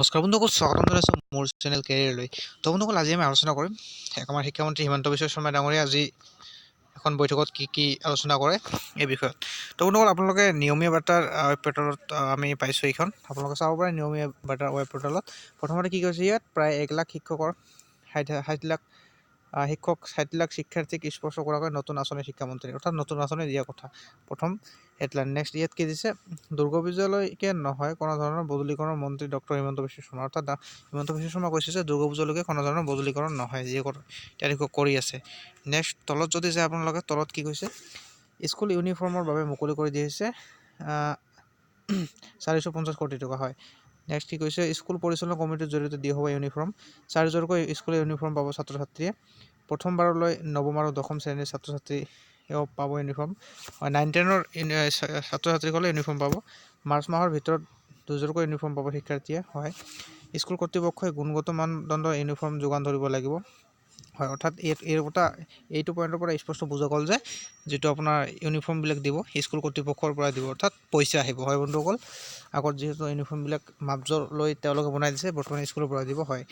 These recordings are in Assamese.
নমস্কাৰ বন্ধুসকল, স্বাগতম জনাইছোঁ মোৰ চেনেল কেৰিয়াৰলৈ। তো বন্ধুসকল, আজি আমি আলোচনা কৰিম আমাৰ শিক্ষামন্ত্ৰী হিমন্ত বিশ্ব শৰ্মা ডাঙৰীয়া আজি এখন বৈঠকত কি আলোচনা কৰে এই বিষয়ত। তো বন্ধুসকল, আপোনালোকে নিয়মীয়া বাৰ্তাৰ ৱেব পৰ্টেলত আমি পাইছোঁ এইখন, আপোনালোকে চাব পাৰে নিয়মীয়া বাৰ্তাৰ ৱেব পৰ্টেলত। প্ৰথমতে কি কৈছে, ইয়াত প্ৰায় 1 লাখ শিক্ষকৰ 60 লাখ শিক্ষাৰ্থীক স্পৰ্শ কৰাকৈ নতুন আঁচনি শিক্ষামন্ত্ৰী, অৰ্থাৎ নতুন আঁচনি দিয়া কথা প্ৰথম হেডলাইন। নেক্সট ইয়াত কি দিছে, দুৰ্গাপূজালৈকে নহয় কোনো ধৰণৰ বদলীকৰণ, মন্ত্ৰী ডক্টৰ হিমন্ত বিশ্ব শৰ্মা। অৰ্থাৎ হিমন্ত বিশ্ব শৰ্মা কৈছে যে দুৰ্গাপূজালৈকে কোনো ধৰণৰ বদলীকৰণ নহয়, যিয়ে তেওঁলোকে কৰি আছে। নেক্সট তলত যদি যায় আপোনালোকে, তলত কি কৈছে, স্কুল ইউনিফৰ্মৰ বাবে মুকলি কৰি দিয়া হৈছে 450 কোটি টকা। হয়। নেক্সট কি কৈছে, স্কুল পৰিচালনা কমিটিৰ জৰিয়তে দিয়া হ'ব ইউনিফৰ্ম, 4যোৰকৈ স্কুল ইউনিফৰ্ম পাব ছাত্ৰ ছাত্ৰীয়ে। প্ৰথমবাৰলৈ নৱম আৰু দশম শ্ৰেণীৰ ছাত্ৰ ছাত্ৰীয়েও পাব ইউনিফৰ্ম। 9-10ৰ ছাত্ৰ ছাত্ৰীসকলে ইউনিফৰ্ম পাব। মাৰ্চ মাহৰ ভিতৰত 2যোৰকৈ ইউনিফৰ্ম পাব শিক্ষাৰ্থীয়ে। হয়। স্কুল কৰ্তৃপক্ষই গুণগত মানদণ্ডৰ ইউনিফৰ্ম যোগান ধৰিব লাগিব। হয়। অৰ্থাৎ এইটো পইণ্টৰ পৰা স্পষ্ট বুজা গ'ল যে যিটো আপোনাৰ ইউনিফৰ্মবিলাক দিব স্কুল কৰ্তৃপক্ষৰ পৰা দিব, অৰ্থাৎ পইচা আহিব। হয় বন্ধুসকল, আগত যিহেতু ইউনিফৰ্মবিলাক মাপজোৰ লৈ তেওঁলোকে বনাই দিছে, বৰ্তমান স্কুলৰ পৰা দিব। হয়।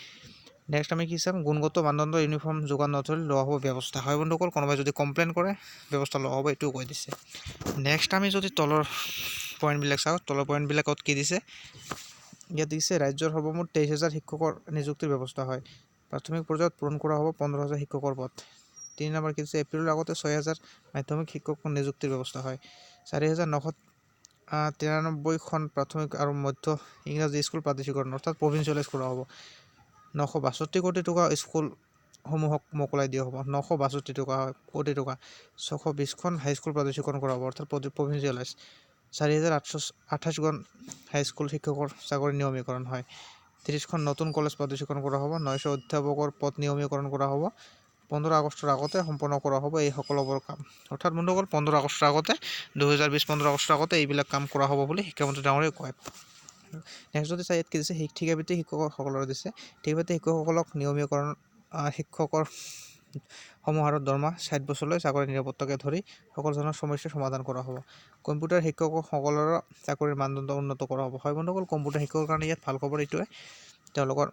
নেক্সট আমি কি চাম, গুণগত মানদণ্ডৰ ইউনিফৰ্ম যোগান নধৰি লোৱা হ'ব ব্যৱস্থা। হয় বন্ধুসকল, কোনোবাই যদি কমপ্লেইন কৰে ব্যৱস্থা লোৱা হ'ব, এইটোও কৈ দিছে। নেক্সট আমি যদি তলৰ পইণ্টবিলাক চাওঁ, তলৰ পইণ্টবিলাকত কি দিছে, ইয়াত দিছে ৰাজ্যৰ সৰ্বমুঠ 23,000 শিক্ষকৰ নিযুক্তিৰ ব্যৱস্থা। হয়। প্ৰাথমিক পৰ্যায়ত পূৰণ কৰা হ'ব 15,000 শিক্ষকৰ পদ। 3 নম্বৰ কি দিছে, এপ্ৰিলৰ আগতে 6,000 মাধ্যমিক শিক্ষকৰ নিযুক্তিৰ ব্যৱস্থা। হয়। 4,993খন প্ৰাথমিক আৰু মধ্য ইংৰাজী স্কুল প্ৰাধিকৰণ, অৰ্থাৎ প্ৰভিঞ্চিয়েলাইজ কৰা হ'ব। 962 কোটি টকা স্কুলসমূহক মোকলাই দিয়া হ'ব। 962 কোটি টকা। 620খন হাইস্কুল প্ৰাধিকৰণ কৰা হ'ব, অৰ্থাৎ প্ৰভিঞ্চিয়েলাইজ। 4,828জন হাইস্কুল শিক্ষকৰ চাকৰি নিয়মীকৰণ। হয়। 30খন নতুন কলেজ প্ৰাধিকৰণ কৰা হ'ব। 900 অধ্যাপকৰ পদ নিয়মীকৰণ কৰা হ'ব। 15 আগষ্টৰ আগতে সম্পন্ন কৰা হ'ব এই সকলোবোৰ কাম। অৰ্থাৎ বন্ধুসকল, 15 আগষ্টৰ আগতে 2020 15 আগষ্টৰ আগতে এইবিলাক কাম কৰা হ'ব বুলি শিক্ষামন্ত্ৰী ডাঙৰীয়াই কয়। নেক্সট যদি চাই, ইয়াত কি দিছে, ঠিকাভিত্তিক শিক্ষকসকলৰ দিছে, ঠিকাভিত্তিক শিক্ষকসকলক নিয়মীকৰণ, শিক্ষকৰ সমাহাৰত দৰমহা 60 বছৰলৈ চাকৰি নিৰাপত্তাকে ধৰি সকলো ধৰণৰ সমস্যাৰ সমাধান কৰা হ'ব। কম্পিউটাৰ শিক্ষকসকলৰ চাকৰিৰ মানদণ্ড উন্নত কৰা হ'ব। হয় বন্ধুসকল, কম্পিউটাৰ শিক্ষকৰ কাৰণে ইয়াত ভাল খবৰ এইটোৱে, তেওঁলোকৰ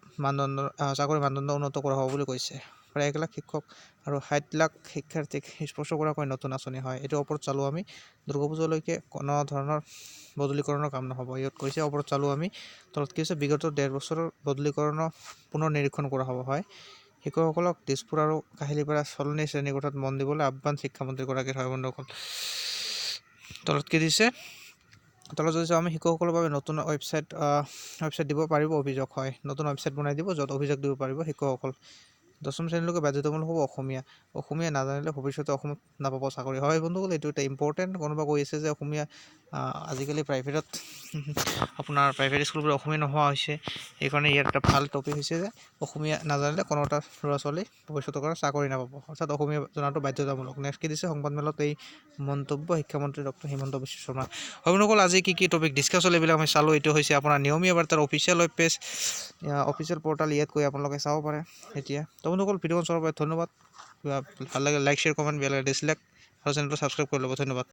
চাকৰিৰ মানদণ্ড উন্নত কৰা হ'ব বুলি কৈছে। প্ৰায় 1 লাখ শিক্ষক আৰু 60 লাখ শিক্ষাৰ্থীক স্পৰ্শ কৰাকৈ নতুন আঁচনি। হয়। এইটো ওপৰত চালোঁ আমি, দুৰ্গাপূজালৈকে কোনো ধৰণৰ বদলীকৰণৰ কাম নহ'ব, ইয়াত কৈছে। ওপৰত চালোঁ আমি, তলত কি হৈছে, বিগত 1.5 বছৰৰ বদলীকৰণৰ পুনৰ নিৰীক্ষণ কৰা হ'ব। হয়। শিক্ষকসকলক দিছপুৰ আৰু কাহিলীপাৰা চলনি শ্ৰেণীকোঠাত মন দিবলৈ আহ্বান শিক্ষামন্ত্ৰীগৰাকীৰ। হয় বন্ধুসকল, তলত কি দিছে, তলত যদি চাওঁ আমি, শিক্ষকসকলৰ বাবে নতুন ৱেবছাইট দিব পাৰিব অভিযোগ। হয়। নতুন ৱেবছাইট বনাই দিব, য'ত অভিযোগ দিব পাৰিব শিক্ষকসকল। 10ম শ্ৰেণীলৈকে বাধ্যতামূলক হ'ব অসমীয়া নাজানিলে ভৱিষ্যতে অসমত নাপাব চাকৰি। হয় বন্ধুসকল, এইটো এটা ইম্পৰ্টেণ্ট। কোনোবা কৈ আছে যে অসমীয়া আজিকালি প্ৰাইভেট স্কুলবোৰত অসমীয়া নোহোৱা হৈছে, সেইকাৰণে ইয়াত এটা ভাল টপিক হৈছে যে অসমীয়া নাজানিলে কোনো এটা ল'ৰা ছোৱালী ভৱিষ্যতৰ কাৰণে চাকৰি নাপাব, অৰ্থাৎ অসমীয়া জনাটো বাধ্যতামূলক। নেক্সট কি দিছে, সংবাদমেলত এই মন্তব্য শিক্ষামন্ত্ৰী ডক্টৰ হিমন্ত বিশ্ব শৰ্মা। হয় বন্ধুসকল, আজি কি টপিক ডিছকাছ হ'ল এইবিলাক আমি চালোঁ। এইটো হৈছে আপোনাৰ নিয়মীয়া বাৰ্তাৰ official web page, official portal, ইয়াত গৈ আপোনালোকে চাব পাৰে এতিয়া। তো বন্ধুসকল, ভিডিঅ'খন চোৱাৰ বাবে ধন্যবাদ। ভাল লাগে লাইক, শ্বেয়াৰ, কমেণ্ট, বেল আইকন ডিছলাইক আৰু চেনেলটো ছাবস্ক্ৰাইব কৰি ল'ব। ধন্যবাদ।